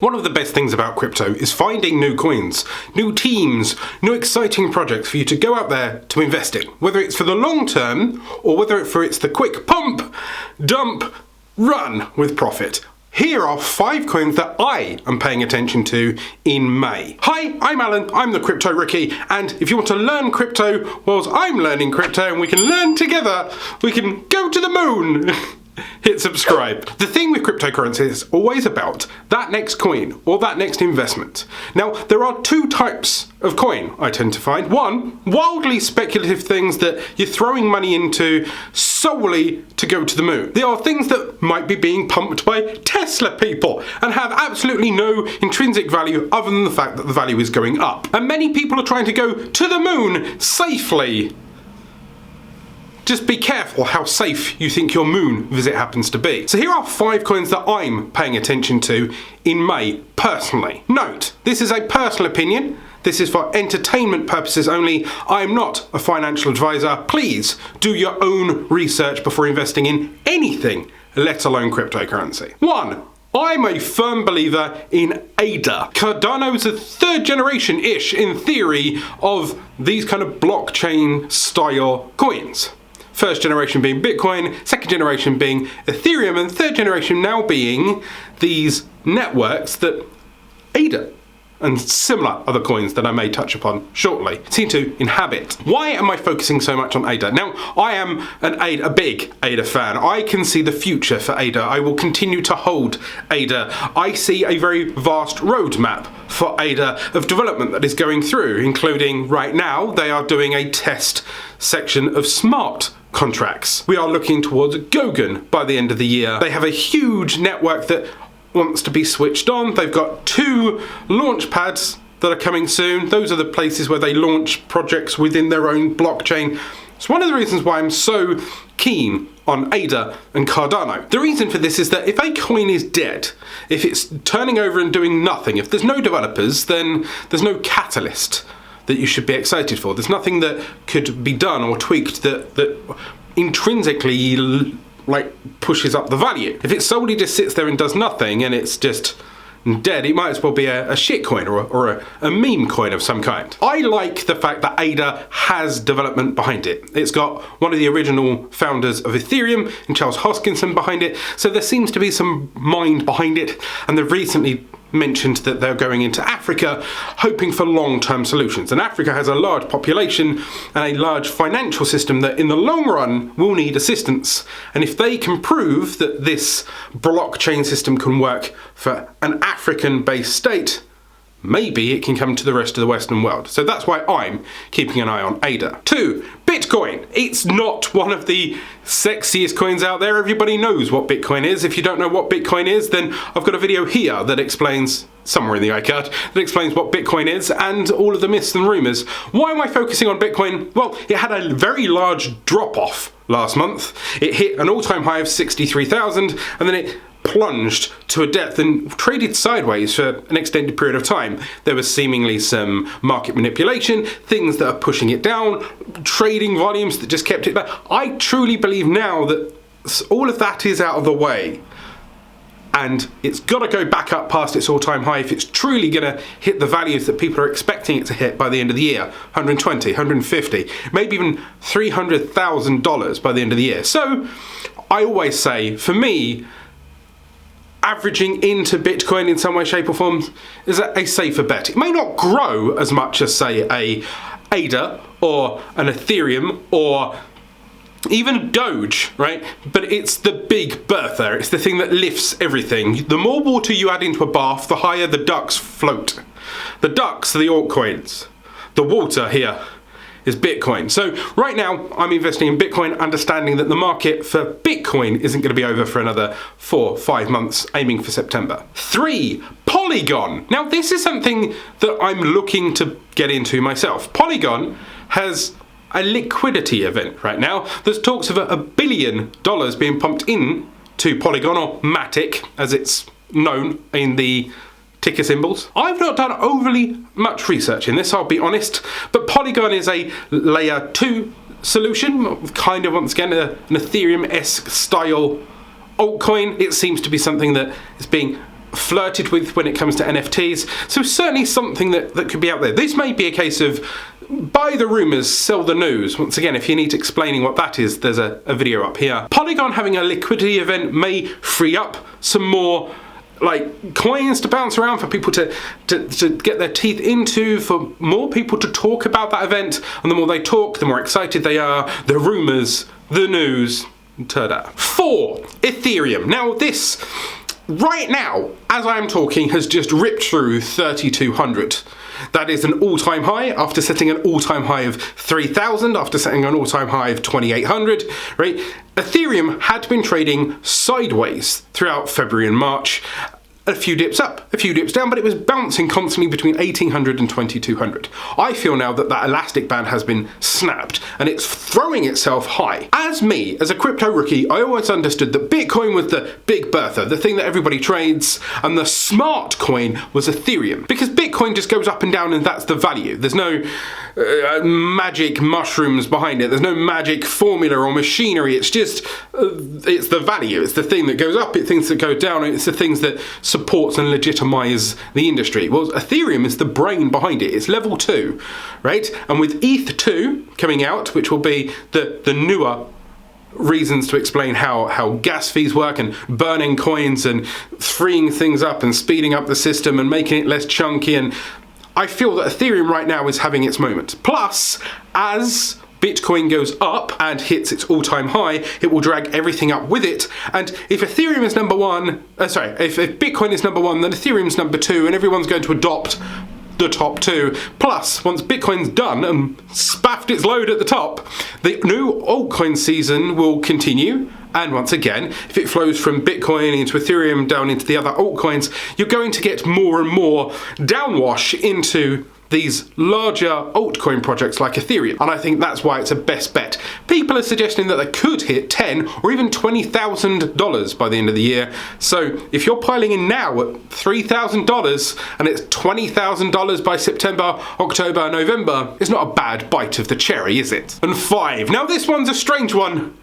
One of the best things about crypto is finding new coins, new teams, new exciting projects for you to go out there to invest in. Whether it's for the long term or whether it's the quick pump, dump, run with profit. Here are 5 coins that I am paying attention to in May. Hi, I'm Alan, I'm the Crypto Rookie, and if you want to learn crypto whilst I'm learning crypto and we can learn together, we can go to the moon. Hit subscribe. The thing with cryptocurrency is always about that next coin or that next investment. Now, there are 2 types of coin I tend to find. One, wildly speculative things that you're throwing money into solely to go to the moon. They are things that might be being pumped by Tesla people and have absolutely no intrinsic value other than the fact that the value is going up. And many people are trying to go to the moon safely. Just be careful how safe you think your moon visit happens to be. So here are 5 coins that I'm paying attention to in May, personally. Note, this is a personal opinion. This is for entertainment purposes only. I'm not a financial advisor. Please do your own research before investing in anything, let alone cryptocurrency. 1. I'm a firm believer in ADA. Cardano is a 3rd generation-ish, in theory, of these kind of blockchain style coins. 1st generation being Bitcoin, 2nd generation being Ethereum, and 3rd generation now being these networks that ADA and similar other coins that I may touch upon shortly seem to inhabit. Why am I focusing so much on ADA? Now, I am a big ADA fan. I can see the future for ADA. I will continue to hold ADA. I see a very vast roadmap for ADA of development that is going through, including right now they are doing a test section of smart contracts. We are looking towards Gogan by the end of the year. They have a huge network that wants to be switched on. They've got 2 launch pads that are coming soon. Those are the places where they launch projects within their own blockchain. It's one of the reasons why I'm so keen on ADA and Cardano. The reason for this is that if a coin is dead, if it's turning over and doing nothing, if there's no developers, then there's no catalyst that you should be excited for. There's nothing that could be done or tweaked that intrinsically pushes up the value. If it solely just sits there and does nothing and it's just dead, it might as well be a shit coin or a meme coin of some kind. I like the fact that ADA has development behind it. It's got one of the original founders of Ethereum and Charles Hoskinson behind it, so there seems to be some mind behind it, and they've recently mentioned that they're going into Africa hoping for long-term solutions. And Africa has a large population and a large financial system that in the long run will need assistance. And if they can prove that this blockchain system can work for an African-based state, maybe it can come to the rest of the Western world. So that's why I'm keeping an eye on ADA. 2. Bitcoin. It's not one of the sexiest coins out there. Everybody knows what Bitcoin is. If you don't know what Bitcoin is, then I've got a video here that explains, somewhere in the iCard, that explains what Bitcoin is and all of the myths and rumors. Why am I focusing on Bitcoin? Well, it had a very large drop-off last month. It hit an all-time high of 63,000 and then it plunged to a depth and traded sideways for an extended period of time. There was seemingly some market manipulation, things that are pushing it down, trading volumes that just kept it back. I truly believe now that all of that is out of the way and it's got to go back up past its all-time high if it's truly going to hit the values that people are expecting it to hit by the end of the year. 120, 150, maybe even $300,000 by the end of the year. So I always say, for me, averaging into Bitcoin in some way, shape or form is a safer bet. It may not grow as much as, say, a ADA or an Ethereum or even Doge, right? But it's the big bertha. It's the thing that lifts everything. The more water you add into a bath, the higher the ducks float. The ducks are the altcoins. The water here is Bitcoin. So right now I'm investing in Bitcoin, understanding that the market for Bitcoin isn't going to be over for another 4 or 5 months, aiming for September. 3. Polygon. Now this is something that I'm looking to get into myself. Polygon has a liquidity event right now. There's talks of $1 billion being pumped in to Polygon, or Matic as it's known in the ticker symbols. I've not done overly much research in this, I'll be honest, but Polygon is a layer 2 solution, kind of once again an Ethereum-esque style altcoin. It seems to be something that is being flirted with when it comes to NFTs. So certainly something that could be out there. This may be a case of buy the rumors, sell the news. Once again, if you need explaining what that is, there's a video up here. Polygon having a liquidity event may free up some more like coins to bounce around for people to get their teeth into, for more people to talk about that event, and the more they talk, the more excited they are, the rumors, the news, ta-da. 4, Ethereum. Now this, right now, as I am talking, has just ripped through 3,200. That is an all-time high after setting an all-time high of 3,000, after setting an all-time high of 2,800, right? Ethereum had been trading sideways throughout February and March. A few dips up, a few dips down, but it was bouncing constantly between 1,800 and 2,200. I feel now that that elastic band has been snapped and it's throwing itself high. As a crypto rookie, I always understood that Bitcoin was the big bertha, the thing that everybody trades, and the smart coin was Ethereum. Because Bitcoin just goes up and down and that's the value. There's no magic mushrooms behind it. There's no magic formula or machinery. It's just, it's the value. It's the thing that goes up, it's things that go down, and it's the things that supports and legitimize the industry. Well, Ethereum is the brain behind it. It's level 2, right? And with ETH2 coming out, which will be the newer reasons to explain how gas fees work and burning coins and freeing things up and speeding up the system and making it less chunky, and I feel that Ethereum right now is having its moment. Plus, as Bitcoin goes up and hits its all-time high, it will drag everything up with it. And if Ethereum is number 1, if Bitcoin is number 1, then Ethereum's number 2, and everyone's going to adopt the top 2. Plus, once Bitcoin's done and spaffed its load at the top, the new altcoin season will continue. And once again, if it flows from Bitcoin into Ethereum down into the other altcoins, you're going to get more and more downwash into these larger altcoin projects like Ethereum. And I think that's why it's a best bet. People are suggesting that they could hit $10,000 or even $20,000 by the end of the year. So if you're piling in now at $3,000 and it's $20,000 by September, October, November, it's not a bad bite of the cherry, is it? And 5, now this one's a strange one.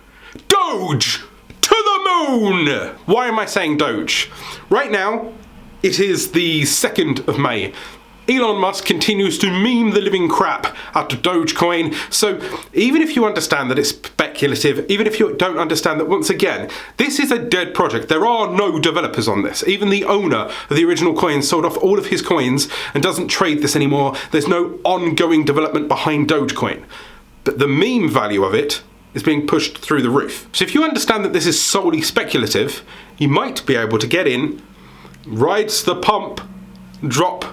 Doge to the moon! Why am I saying Doge? Right now, it is the 2nd of May. Elon Musk continues to meme the living crap out of Dogecoin. So even if you understand that it's speculative, even if you don't understand that, once again, this is a dead project. There are no developers on this. Even the owner of the original coin sold off all of his coins and doesn't trade this anymore. There's no ongoing development behind Dogecoin. But the meme value of it is being pushed through the roof. So if you understand that this is solely speculative, you might be able to get in, ride the pump, drop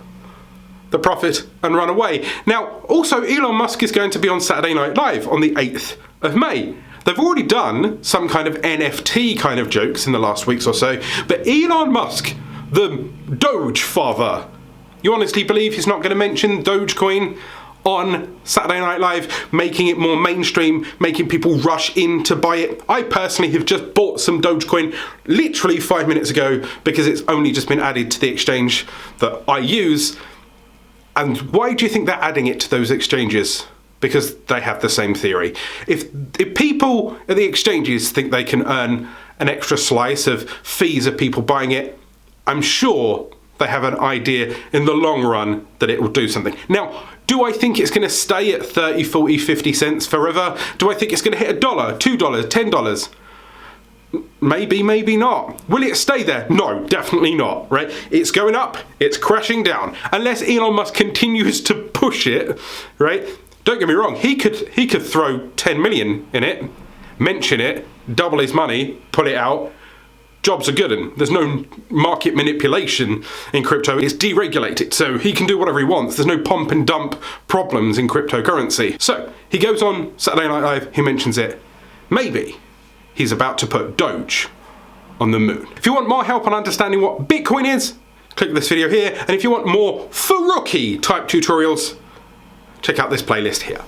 the profit and run away. Now, also Elon Musk is going to be on Saturday Night Live on the 8th of May. They've already done some kind of NFT kind of jokes in the last weeks or so, but Elon Musk, the Doge father, you honestly believe he's not going to mention Dogecoin on Saturday Night Live, making it more mainstream, making people rush in to buy it? I personally have just bought some Dogecoin literally 5 minutes ago because it's only just been added to the exchange that I use. And why do you think they're adding it to those exchanges? Because they have the same theory. If people at the exchanges think they can earn an extra slice of fees of people buying it, I'm sure they have an idea in the long run that it will do something. Now, do I think it's going to stay at 30, 40, 50 cents forever? Do I think it's going to hit $1, $2, $10? Maybe, maybe not. Will it stay there? No, definitely not, right? It's going up, it's crashing down. Unless Elon Musk continues to push it, right? Don't get me wrong, he could throw 10 million in it, mention it, double his money, pull it out. Jobs are good, and there's no market manipulation in crypto. It's deregulated, so he can do whatever he wants. There's no pump and dump problems in cryptocurrency. So he goes on Saturday Night Live, he mentions it. Maybe he's about to put Doge on the moon. If you want more help on understanding what Bitcoin is, click this video here. And if you want more for rookie type tutorials, check out this playlist here.